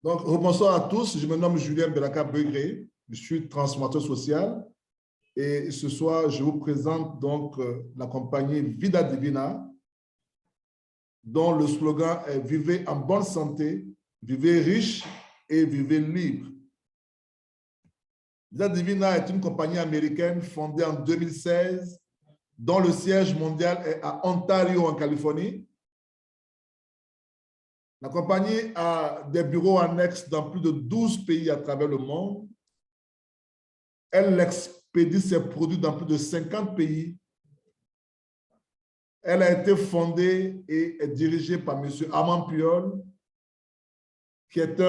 Donc, bonsoir à tous. Je me nomme Julien Belaka-Begré. Je suis transformateur social. Et ce soir, je vous présente donc la compagnie Vida Divina, dont le slogan est « Vivez en bonne santé, vivez riche et vivez libre ». Vida Divina est une compagnie américaine fondée en 2016, dont le siège mondial est à Ontario, en Californie. La compagnie a des bureaux annexes dans plus de 12 pays à travers le monde. Elle expédie ses produits dans plus de 50 pays. Elle a été fondée et est dirigée par M. Armand Puyol, qui était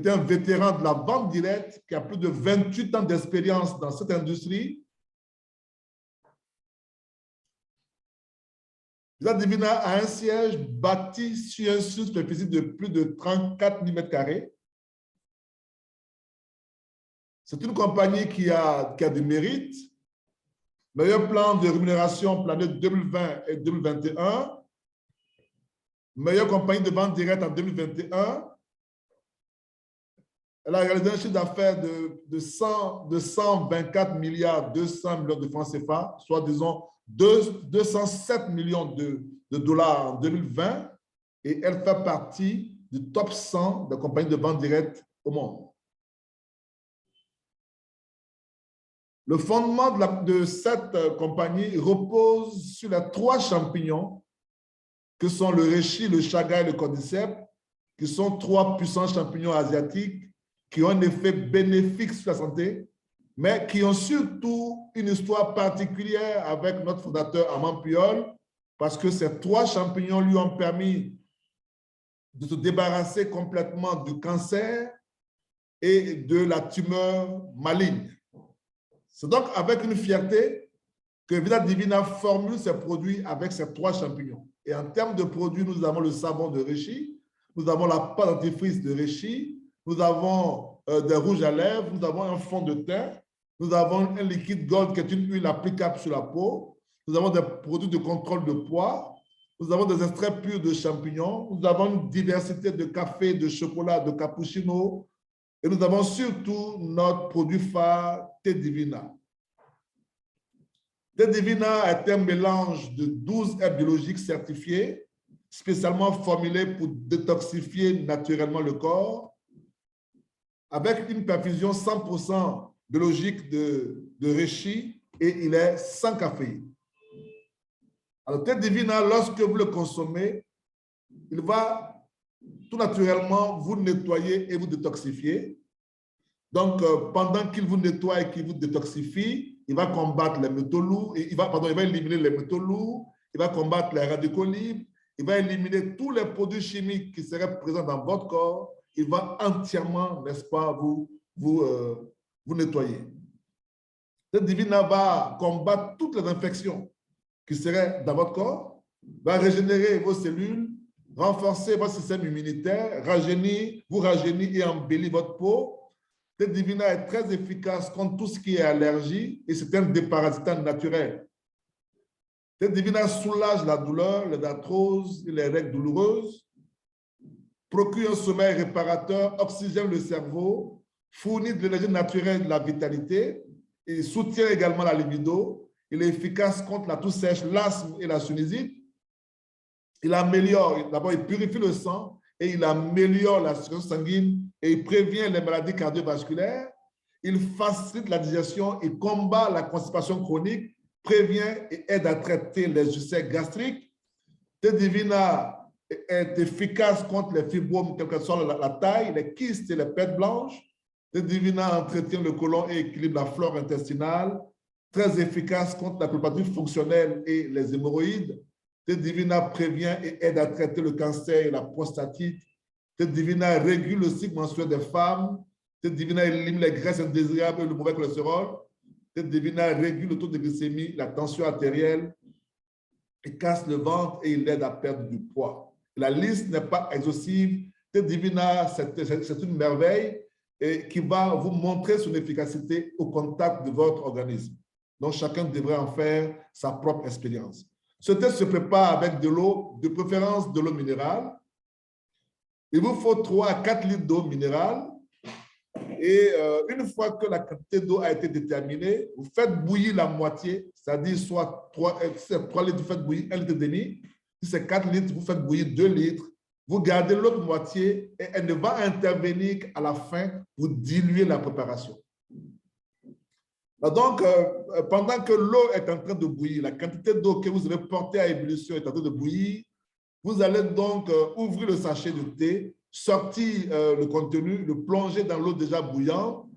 un vétéran de la vente directe, qui a plus de 28 ans d'expérience dans cette industrie. Vida Divina a un siège bâti sur une superficie de plus de 34 000 m². C'est une compagnie qui a du mérite. Meilleur plan de rémunération plané 2020 et 2021. Meilleure compagnie de vente directe en 2021. Elle a réalisé un chiffre d'affaires de 124 milliards 200 millions de francs CFA, soit disons 207 millions de dollars en 2020. Et elle fait partie du top 100 des compagnies de vente directe au monde. Le fondement de cette compagnie repose sur les 3 champignons que sont le reishi, le chaga et le cordyceps, qui sont 3 puissants champignons asiatiques qui ont un effet bénéfique sur la santé, mais qui ont surtout une histoire particulière avec notre fondateur Armand Puyol, parce que ces 3 champignons lui ont permis de se débarrasser complètement du cancer et de la tumeur maligne. C'est donc avec une fierté que Vida Divina formule ses produits avec ces 3 champignons. Et en termes de produits, nous avons le savon de reishi, nous avons la pâte dentifrice de reishi, nous avons des rouges à lèvres, nous avons un fond de teint, nous avons un liquide gold qui est une huile applicable sur la peau, nous avons des produits de contrôle de poids, nous avons des extraits purs de champignons, nous avons une diversité de café, de chocolat, de cappuccino, et nous avons surtout notre produit phare, Thé Divina. Thé Divina est un mélange de 12 herbes biologiques certifiées, spécialement formulées pour détoxifier naturellement le corps, avec une perfusion 100% biologique de reishi, et il est sans caféine. Alors, Thé Divina, lorsque vous le consommez, il va tout naturellement vous nettoyer et vous détoxifier. Donc, pendant qu'il vous nettoie et qu'il vous détoxifie, il va combattre les métaux lourds, il va éliminer les métaux lourds, il va combattre les radicaux libres, il va éliminer tous les produits chimiques qui seraient présents dans votre corps, il va entièrement, n'est-ce pas, vous nettoyer. Cette Divina va combattre toutes les infections qui seraient dans votre corps, va régénérer vos cellules, renforcer votre système immunitaire, vous rajeunir et embellir votre peau. Thé Divina est très efficace contre tout ce qui est allergie et c'est un déparasitant naturel. Thé Divina soulage la douleur, les arthroses et les règles douloureuses, procure un sommeil réparateur, oxygène le cerveau, fournit de l'énergie naturelle et de la vitalité et soutient également la libido. Il est efficace contre la toux sèche, l'asthme et la sinusite. Il améliore, d'abord il purifie le sang et il améliore la circulation sanguine et il prévient les maladies cardiovasculaires. Il facilite la digestion, il combat la constipation chronique, prévient et aide à traiter les ulcères gastriques. Thé Divina est efficace contre les fibromes, quelle que soit la taille, les kystes et les pertes blanches. Thé Divina entretient le côlon et équilibre la flore intestinale. Très efficace contre la colopathie fonctionnelle et les hémorroïdes. Thé Divina prévient et aide à traiter le cancer et la prostatite. Thé Divina régule le cycle menstruel des femmes. Thé Divina élimine les graisses indésirables et le mauvais cholestérol. Thé Divina régule le taux de glycémie, la tension artérielle. Il casse le ventre et il aide à perdre du poids. La liste n'est pas exhaustive. Thé Divina, c'est une merveille et qui va vous montrer son efficacité au contact de votre organisme. Donc, chacun devrait en faire sa propre expérience. Ce thé se prépare avec de l'eau, de préférence de l'eau minérale. Il vous faut 3 à 4 litres d'eau minérale. Et une fois que la quantité d'eau a été déterminée, vous faites bouillir la moitié, c'est-à-dire soit 3 litres, vous faites bouillir 1,5 litre. Si c'est 4 litres, vous faites bouillir 2 litres. Vous gardez l'autre moitié et elle ne va intervenir qu'à la fin pour diluer la préparation. Donc, pendant que l'eau est en train de bouillir, la quantité d'eau que vous avez portée à ébullition est en train de bouillir, vous allez donc ouvrir le sachet de thé, sortir le contenu, le plonger dans l'eau déjà bouillante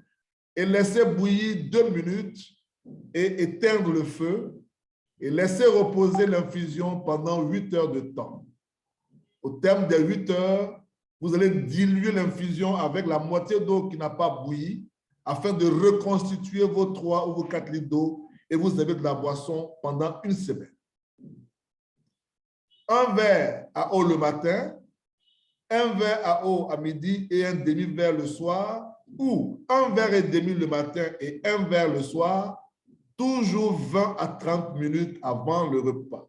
et laisser bouillir 2 minutes et éteindre le feu et laisser reposer l'infusion pendant 8 heures de temps. Au terme des 8 heures, vous allez diluer l'infusion avec la moitié d'eau qui n'a pas bouilli afin de reconstituer vos 3 ou vos 4 litres d'eau et vous avez de la boisson pendant 1 semaine. Un verre à eau le matin, un verre à eau à midi et un demi-verre le soir, ou un verre et demi le matin et un verre le soir, toujours 20 à 30 minutes avant le repas.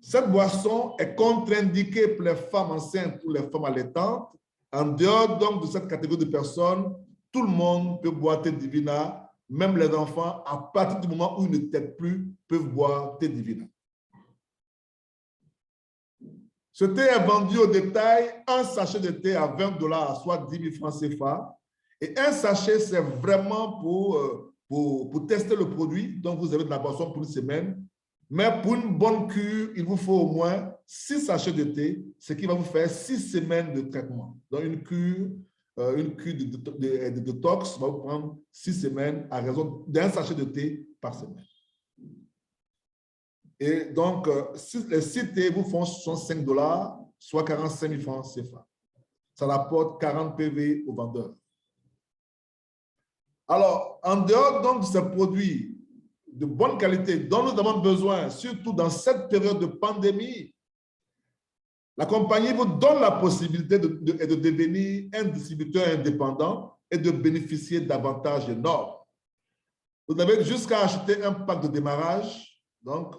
Cette boisson est contre-indiquée pour les femmes enceintes ou les femmes allaitantes. En dehors donc de cette catégorie de personnes, tout le monde peut boire thé divina, même les enfants, à partir du moment où ils ne têtent plus, peuvent boire thé divina. Ce thé est vendu au détail, un sachet de thé à 20 $, soit 10 000 francs CFA. Et un sachet, c'est vraiment pour tester le produit. Donc, vous avez de la boisson pour 1 semaine. Mais pour une bonne cure, il vous faut au moins 6 sachets de thé, ce qui va vous faire 6 semaines de traitement. Donc, une cure de détox va vous prendre 6 semaines à raison d'un sachet de thé par semaine. Et donc, les 6 thés vous font 65 $, soit 45 000 francs CFA. Ça rapporte 40 PV au vendeur. Alors, en dehors donc de ces produits de bonne qualité dont nous avons besoin, surtout dans cette période de pandémie, la compagnie vous donne la possibilité de devenir un distributeur indépendant et de bénéficier d'avantages énormes. Vous avez jusqu'à acheter un pack de démarrage. Donc,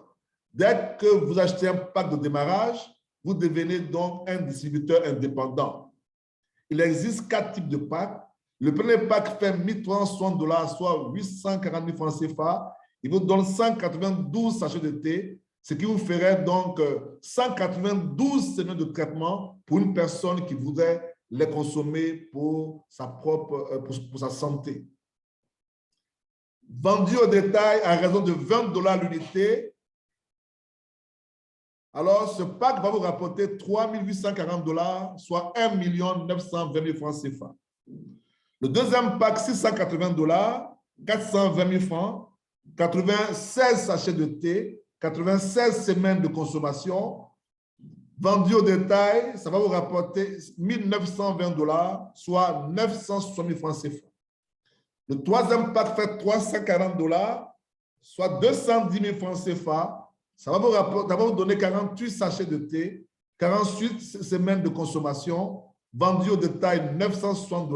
dès que vous achetez un pack de démarrage, vous devenez donc un distributeur indépendant. Il existe 4 types de packs. Le premier pack fait 1 360 $, soit 840 000 francs CFA. Il vous donne 192 sachets de thé, ce qui vous ferait donc 192 semaines de traitement pour une personne qui voudrait les consommer pour sa santé. Vendu au détail à raison de 20 $ l'unité, alors ce pack va vous rapporter 3 840 $, soit 1 920 000 francs CFA. Le deuxième pack, 680 $, 420 000 francs, 96 sachets de thé, 96 semaines de consommation. Vendu au détail, ça va vous rapporter 1 920 $, soit 960 000 francs CFA. Le troisième pack fait 340 $, soit 210 000 francs CFA. Ça va vous donner 48 sachets de thé, 48 semaines de consommation. Vendu au détail 960 $,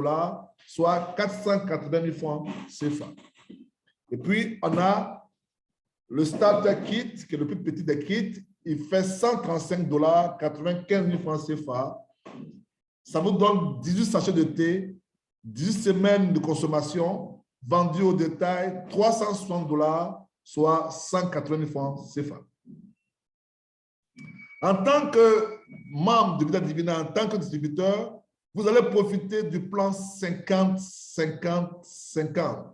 soit 480 000 francs CFA. Et puis, on a le Starter Kit, qui est le plus petit des kits. Il fait 135 $, 95 000 francs CFA. Ça vous donne 18 sachets de thé, 18 semaines de consommation, vendu au détail 360 $, soit 180 000 francs CFA. En tant que membre de Vida Divina, en tant que distributeur, vous allez profiter du plan 50-50-50,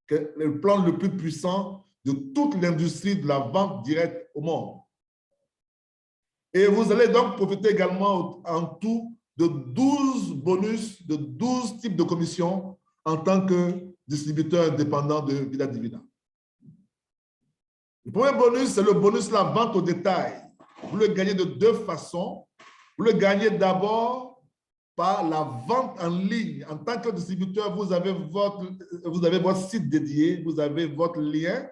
le plan le plus puissant de toute l'industrie de la vente directe au monde. Et vous allez donc profiter également en tout de 12 bonus, de 12 types de commissions en tant que distributeur indépendant de Vida Divina. Le premier bonus, c'est le bonus de la vente au détail. Vous le gagnez de 2 façons. Vous le gagnez d'abord par la vente en ligne. En tant que distributeur, vous avez votre site dédié, vous avez votre lien.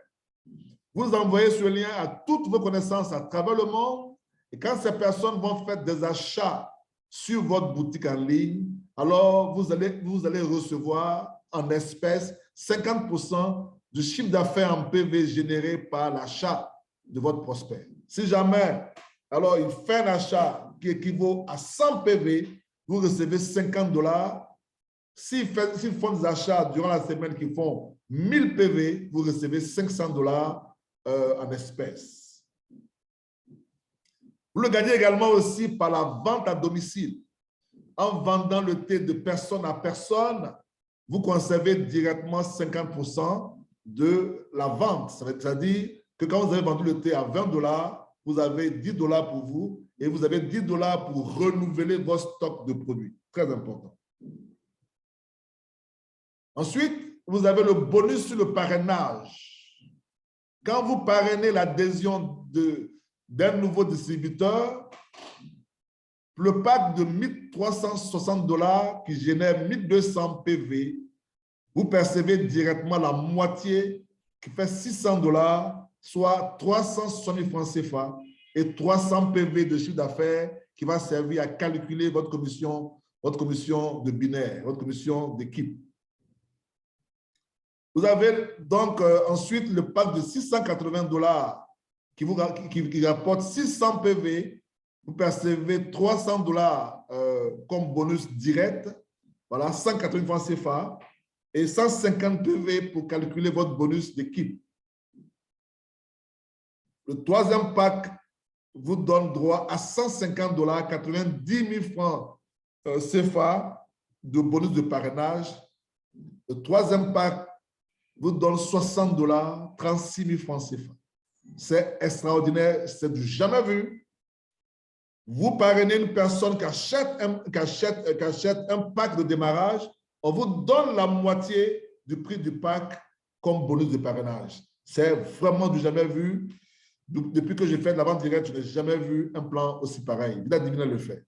Vous envoyez ce lien à toutes vos connaissances à travers le monde. Et quand ces personnes vont faire des achats sur votre boutique en ligne, alors vous allez recevoir en espèces 50% du chiffre d'affaires en PV généré par l'achat de votre prospect. Si jamais, alors il fait un achat qui équivaut à 100 PV, vous recevez 50 $. S'ils font des achats durant la semaine qui font 1000 PV, vous recevez 500 $ en espèces. Vous le gagnez également aussi par la vente à domicile. En vendant le thé de personne à personne, vous conservez directement 50% de la vente. C'est-à-dire que quand vous avez vendu le thé à 20 $, vous avez 10 $ pour vous et vous avez 10 $ pour renouveler votre stock de produits. Très important. Ensuite, vous avez le bonus sur le parrainage. Quand vous parrainez l'adhésion d'un nouveau distributeur, le pack de 1 360 $ qui génère 1 200 PV, vous percevez directement la moitié qui fait 600 $, soit 360 000 francs CFA et 300 PV de chiffre d'affaires qui va servir à calculer votre commission de binaire, votre commission d'équipe. Vous avez donc ensuite le pack de 680 $ qui rapporte 600 PV. Vous percevez 300 $ comme bonus direct, voilà, 180 francs CFA et 150 PV pour calculer votre bonus d'équipe. Le troisième pack vous donne droit à 150 $, 90 000 francs CFA de bonus de parrainage. Le troisième pack vous donne 60 $, 36 000 francs CFA. C'est extraordinaire, c'est du jamais vu. Vous parrainez une personne qui achète un pack de démarrage, on vous donne la moitié du prix du pack comme bonus de parrainage. C'est vraiment du jamais vu. Depuis que j'ai fait de la vente directe, je n'ai jamais vu un plan aussi pareil. Vida Divina le fait.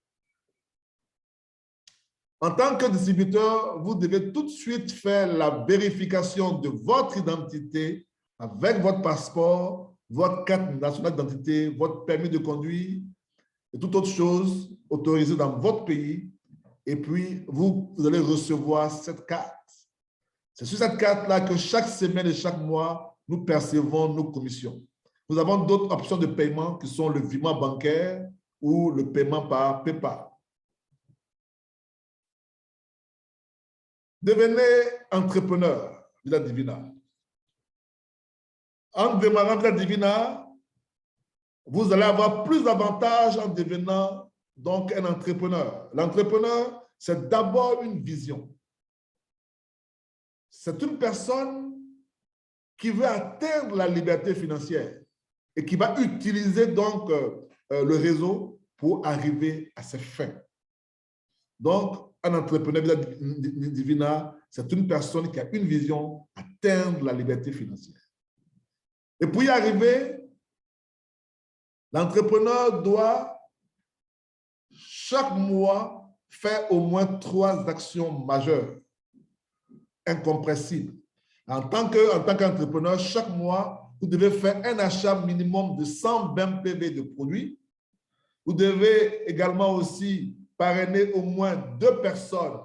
En tant que distributeur, vous devez tout de suite faire la vérification de votre identité avec votre passeport, votre carte nationale d'identité, votre permis de conduire et toute autre chose autorisée dans votre pays. Et puis, vous allez recevoir cette carte. C'est sur cette carte-là que chaque semaine et chaque mois, nous percevons nos commissions. Nous avons d'autres options de paiement qui sont le virement bancaire ou le paiement par PayPal. Devenez entrepreneur, Vida Divina. En démarrant Vida Divina, vous allez avoir plus d'avantages en devenant donc un entrepreneur. L'entrepreneur, c'est d'abord une vision. C'est une personne qui veut atteindre la liberté financière et qui va utiliser donc le réseau pour arriver à ses fins. Donc, un entrepreneur Divina, c'est une personne qui a une vision, atteindre la liberté financière. Et pour y arriver, l'entrepreneur doit chaque mois faire au moins 3 actions majeures, incompressibles. En tant qu'entrepreneur, chaque mois, vous devez faire un achat minimum de 120 PV de produits. Vous devez également aussi parrainer au moins 2 personnes,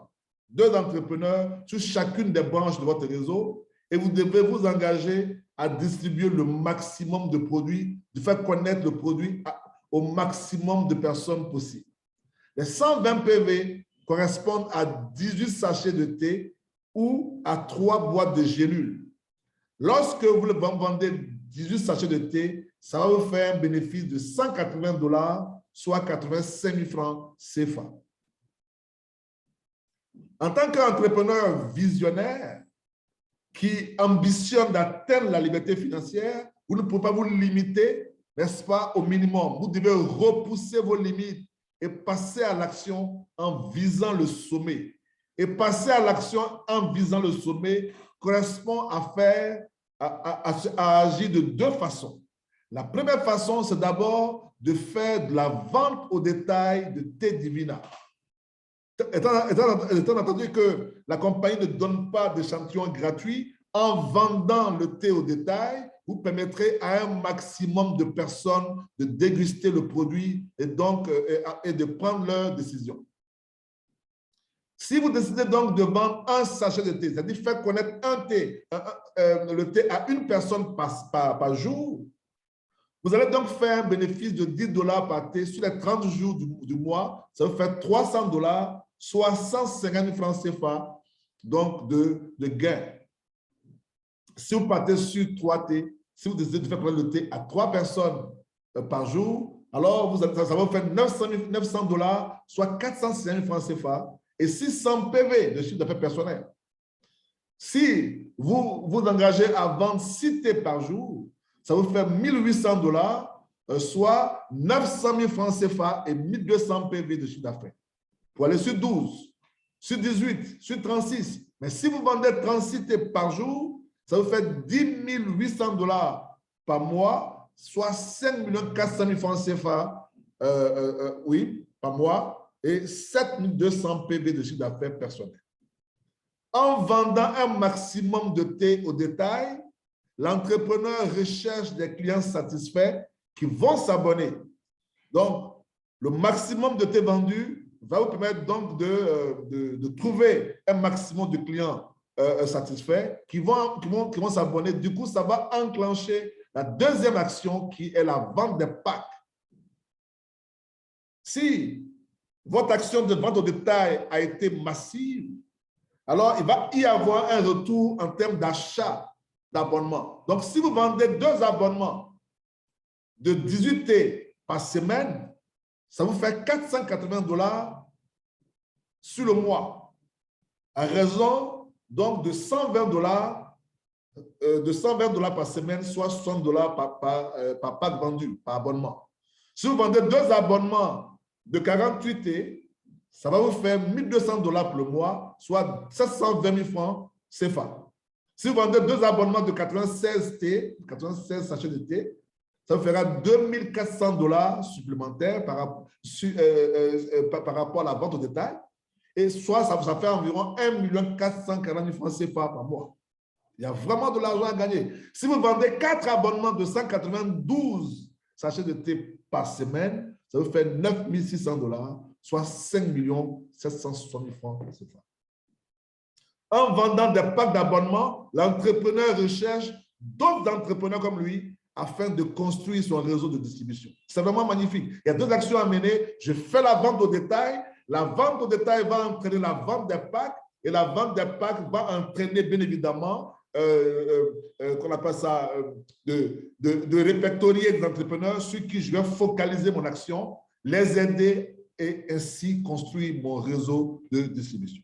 2 entrepreneurs sur chacune des branches de votre réseau et vous devez vous engager à distribuer le maximum de produits, de faire connaître le produit au maximum de personnes possible. Les 120 PV correspondent à 18 sachets de thé ou à 3 boîtes de gélules. Lorsque vous vendez 18 sachets de thé, ça va vous faire un bénéfice de 180 $, soit 85 000 francs CFA. En tant qu'entrepreneur visionnaire qui ambitionne d'atteindre la liberté financière, vous ne pouvez pas vous limiter, n'est-ce pas, au minimum. Vous devez repousser vos limites et passer à l'action en visant le sommet. Et passer à l'action en visant le sommet correspond à agir de 2 façons. La première façon, c'est d'abord de faire de la vente au détail de thé Divina. Étant entendu que la compagnie ne donne pas d'échantillons gratuits, en vendant le thé au détail, vous permettrez à un maximum de personnes de déguster le produit et donc et de prendre leur décision. Si vous décidez donc de vendre un sachet de thé, c'est-à-dire faire connaître le thé à une personne par jour, Vous allez donc faire un bénéfice de 10 $ par thé sur les 30 jours du mois. Ça vous fait 300 $, soit 150 000 francs CFA donc de gain. Si vous partez sur 3 thés, si vous décidez de faire le thé à 3 personnes par jour, alors ça va vous faire 900 $, soit 450 000 francs CFA et 600 PV de chiffre d'affaires personnel. Si vous vous engagez à vendre 6 thés par jour, ça vous fait 1 800 $, soit 900 000 francs CFA et 1 200 PV de chiffre d'affaires. Pour aller sur 12, sur 18, sur 36. Mais si vous vendez 36 thés par jour, ça vous fait 10 800 $ par mois, soit 5 400 000 francs CFA, oui, par mois, et 7 200 PV de chiffre d'affaires personnel. En vendant un maximum de thé au détail, l'entrepreneur recherche des clients satisfaits qui vont s'abonner. Donc, le maximum de thé vendu va vous permettre donc de trouver un maximum de clients satisfaits qui vont s'abonner. Du coup, ça va enclencher la deuxième action qui est la vente des packs. Si votre action de vente au détail a été massive, alors il va y avoir un retour en termes d'achat d'abonnement. Donc, si vous vendez 2 abonnements de 18 thés par semaine, ça vous fait 480 $ sur le mois, à raison donc de 120 $ par semaine, soit 60 $ par pack vendu, par abonnement. Si vous vendez 2 abonnements de 48 thés, ça va vous faire 1 200 $ pour le mois, soit 720 000 francs CFA. Si vous vendez 2 abonnements de 96 thés, 96 sachets de thé, ça vous fera 2 400 $ supplémentaires par rapport à la vente au détail. Et soit ça fait environ 1 440 000 francs CFA par mois. Il y a vraiment de l'argent à gagner. Si vous vendez 4 abonnements de 192 sachets de thé par semaine, ça vous fait 9 600 $, soit 5 760 000 francs CFA. En vendant des packs d'abonnement, l'entrepreneur recherche d'autres entrepreneurs comme lui afin de construire son réseau de distribution. C'est vraiment magnifique. Il y a 2 actions à mener. Je fais la vente au détail. La vente au détail va entraîner la vente des packs et la vente des packs va entraîner bien évidemment qu'on appelle ça de répertorier des entrepreneurs sur qui je vais focaliser mon action, les aider et ainsi construire mon réseau de distribution.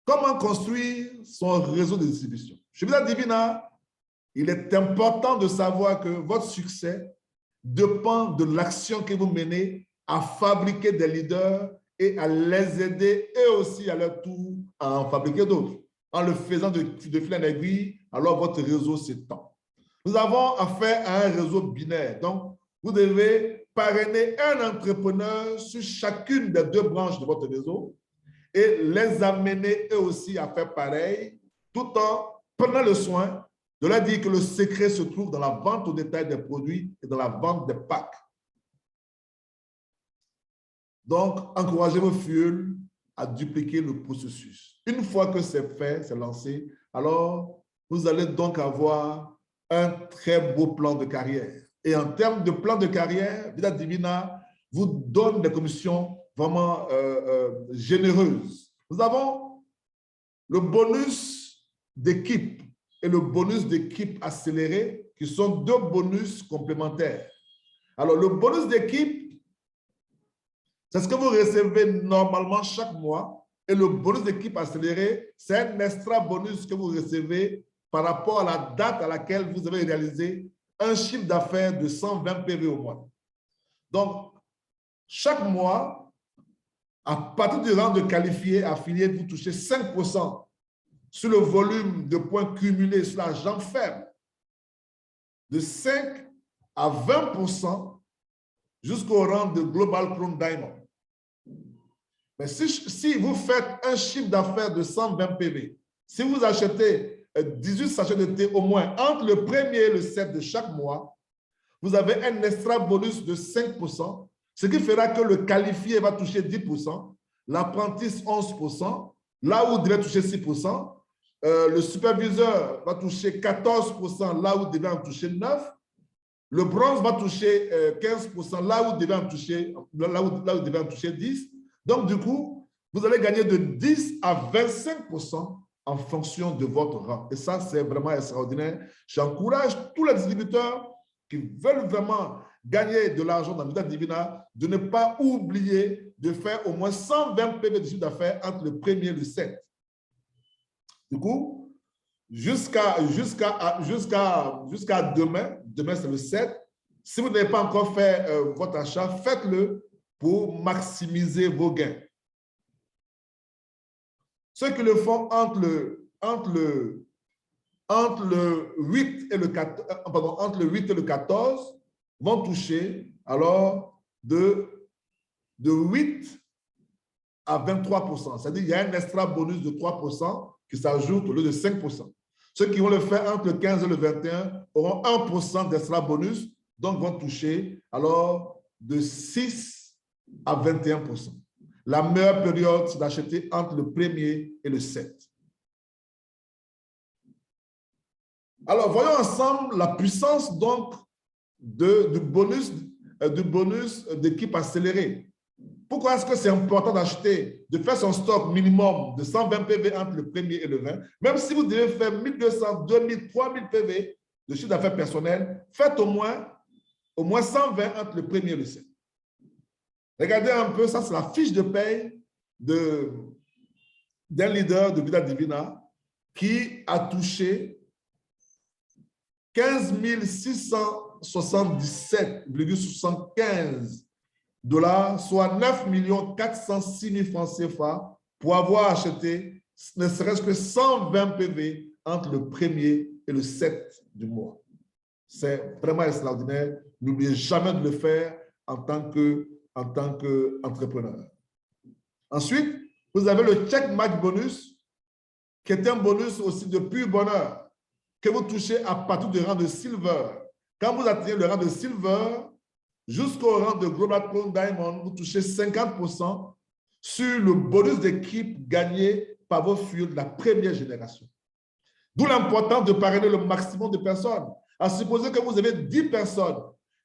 Comment construire son réseau de distribution? Je vous ai dit, il est important de savoir que votre succès dépend de l'action que vous menez à fabriquer des leaders et à les aider et aussi à leur tour à en fabriquer d'autres. En le faisant de fil en aiguille, alors votre réseau s'étend. Nous avons affaire à un réseau binaire. Donc, vous devez parrainer un entrepreneur sur chacune des 2 branches de votre réseau et les amener eux aussi à faire pareil, tout en prenant le soin de leur dire que le secret se trouve dans la vente au détail des produits et dans la vente des packs. Donc, encouragez vos fioles à dupliquer le processus. Une fois que c'est fait, c'est lancé, alors vous allez donc avoir un très beau plan de carrière. Et en termes de plan de carrière, Vida Divina vous donne des commissions vraiment généreuses. Nous avons le bonus d'équipe et le bonus d'équipe accéléré, qui sont 2 bonus complémentaires. Alors, le bonus d'équipe, c'est ce que vous recevez normalement chaque mois. Et le bonus d'équipe accéléré, c'est un extra bonus que vous recevez par rapport à la date à laquelle vous avez réalisé un chiffre d'affaires de 120 PV au mois. Donc, chaque mois, à partir du rang de qualifié affilié, vous touchez 5% sur le volume de points cumulés sur la jambe faible, de 5 à 20% jusqu'au rang de Global Crown Diamond. Mais si vous faites un chiffre d'affaires de 120 PV, si vous achetez 18 sachets de thé au moins entre le 1er et le 7 de chaque mois, vous avez un extra bonus de 5%, ce qui fera que le qualifié va toucher 10%, l'apprenti 11%, là où il devait toucher 6%, le superviseur va toucher 14% là où il devait en toucher 9%. Le bronze va toucher 15% là où il devait en toucher, là où il devait en toucher 10%. Donc, du coup, vous allez gagner de 10 à 25% en fonction de votre rang. Et ça, c'est vraiment extraordinaire. J'encourage tous les distributeurs qui veulent vraiment gagner de l'argent dans Vita Divina de ne pas oublier de faire au moins 120 PV de chiffre d'affaires entre le 1er et le 7. Du coup, jusqu'à demain, demain c'est le 7, si vous n'avez pas encore fait votre achat, faites-le pour maximiser vos gains. Ceux qui le font entre le 8 et le 14, entre le 8 et le 14 vont toucher alors de 8 à 23%. C'est-à-dire qu'il y a un extra bonus de 3% qui s'ajoute au lieu de 5%. Ceux qui vont le faire entre le 15 et le 21 auront 1% d'extra bonus, donc vont toucher alors de 6 à 21%. La meilleure période, c'est d'acheter entre le 1er et le 7. Alors, voyons ensemble la puissance donc du bonus d'équipe accélérée. Pourquoi est-ce que c'est important d'acheter, de faire son stock minimum de 120 PV entre le 1er et le 20? Même si vous devez faire 1200, 2000, 3000 PV de chiffre d'affaires personnel, faites au moins 120 entre le 1er et le 7. Regardez un peu, ça c'est la fiche de paye d'un leader de Vita Divina qui a touché 15 677,75 $, soit 9 406 000 francs CFA pour avoir acheté ne serait-ce que 120 PV entre le 1er et le 7 du mois. C'est vraiment extraordinaire. N'oubliez jamais de le faire en tant qu'entrepreneur. Ensuite, vous avez le check match bonus, qui est un bonus aussi de pur bonheur, que vous touchez à partir du rang de silver. Quand vous atteignez le rang de silver, jusqu'au rang de Global Crown Diamond, vous touchez 50% sur le bonus d'équipe gagné par vos fuels de la première génération. D'où l'importance de parrainer le maximum de personnes. À supposer que vous avez 10 personnes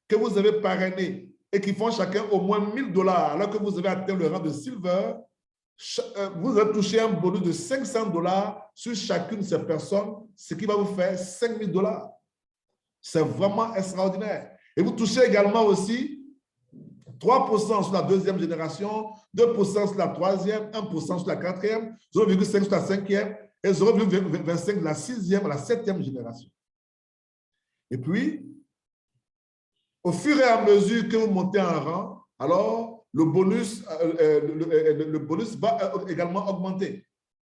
que vous avez parrainées et qui font chacun au moins 1 000 $, alors que vous avez atteint le rang de silver, vous allez toucher un bonus de 500 $ sur chacune de ces personnes, ce qui va vous faire 5 000 $. C'est vraiment extraordinaire. Et vous touchez également aussi 3% sur la deuxième génération, 2% sur la troisième, 1% sur la quatrième, 0,5% sur la cinquième et 0,25% de la sixième à la septième génération. Et puis, au fur et à mesure que vous montez en rang, alors le bonus va également augmenter.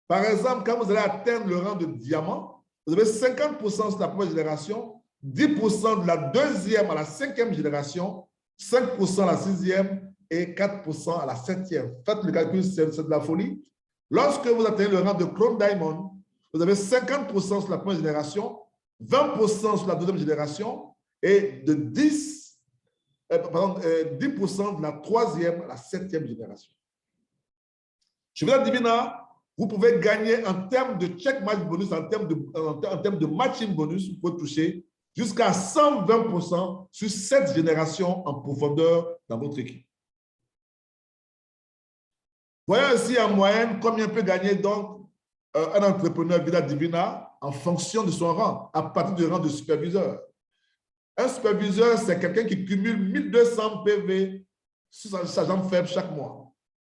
Par exemple, quand vous allez atteindre le rang de diamant, vous avez 50% sur la première génération, 10% de la deuxième à la cinquième génération, 5% à la sixième et 4% à la septième. Faites le calcul, c'est de la folie. Lorsque vous atteignez le rang de Crown Diamond, vous avez 50% sur la première génération, 20% sur la deuxième génération et de 10% de la troisième à la septième génération. Chez Vita Divina, vous pouvez gagner en termes de check match bonus, en termes de matching bonus, vous pouvez toucher jusqu'à 120% sur 7 générations en profondeur dans votre équipe. Voyons ici en moyenne combien peut gagner donc un entrepreneur Vita Divina en fonction de son rang, à partir du rang de superviseur. Un superviseur, c'est quelqu'un qui cumule 1200 PV sur sa jambe faible chaque mois.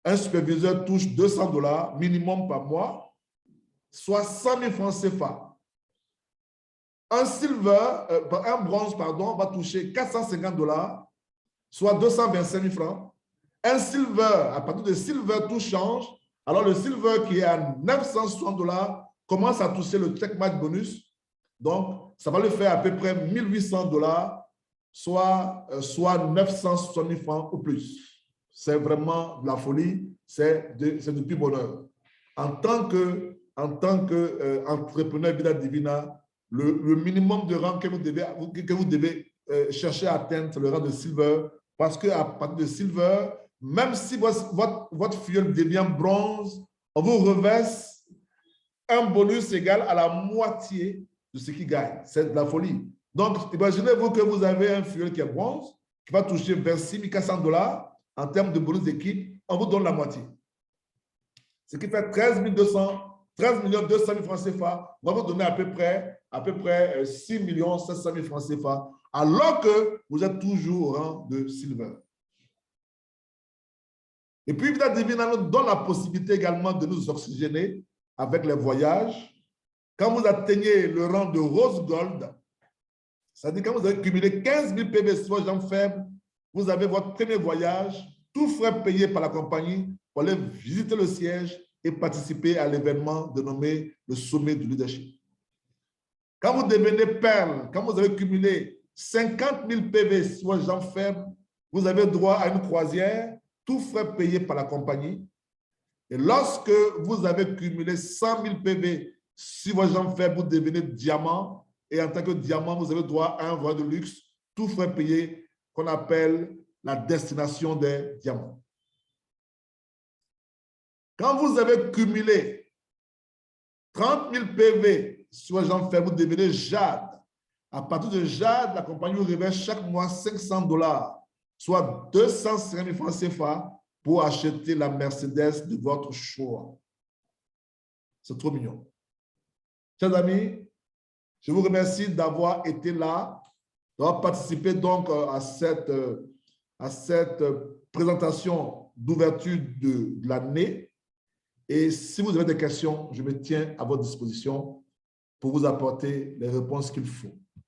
Un superviseur touche 200 $ minimum par mois, soit 100 000 francs CFA. Un bronze, va toucher 450 $, soit 225 000 francs. Un silver, à partir de silver, tout change. Alors, le silver qui est à 960 $ commence à toucher le check match bonus. Donc, ça va le faire à peu près 1 800 $, soit 960 000 francs ou plus. C'est vraiment de la folie, c'est du pur bonheur. En tant qu'entrepreneur Vita Divina, le minimum de rang que vous devez chercher à atteindre, c'est le rang de silver, parce qu'à partir de silver, même si votre fuel devient bronze, on vous reverse un bonus égal à la moitié de ce qu'il gagne. C'est de la folie. Donc, imaginez-vous que vous avez un fuel qui est bronze, qui va toucher 26 400 $. En termes de bonus d'équipe, on vous donne la moitié. Ce qui fait 13 200 000 francs CFA. On va vous donner à peu près 6 700 000 francs CFA, alors que vous êtes toujours au rang de silver. Et puis, Vida Divina nous donne la possibilité également de nous oxygéner avec les voyages. Quand vous atteignez le rang de Rose Gold, c'est-à-dire quand vous avez cumulé 15 000 PV soit jambes faibles, vous avez votre premier voyage, tout frais payé par la compagnie pour aller visiter le siège et participer à l'événement dénommé le sommet du leadership. Quand vous devenez perle, quand vous avez cumulé 50 000 PV soit jambes faibles, vous avez droit à une croisière, tout frais payé par la compagnie. Et lorsque vous avez cumulé 100 000 PV si vos jambes faibles, vous devenez diamant. Et en tant que diamant, vous avez droit à un voyage de luxe, tout frais payé, qu'on appelle la destination des diamants. Quand vous avez cumulé 30 000 PV sur les jambes faibles, vous devenez jade. À partir de jade, la compagnie vous révèle chaque mois 500 $, soit 205 000 francs CFA pour acheter la Mercedes de votre choix. C'est trop mignon. Chers amis, je vous remercie d'avoir été là, d'avoir participé donc à cette présentation d'ouverture de l'année. Et si vous avez des questions, je me tiens à votre disposition pour vous apporter les réponses qu'il faut.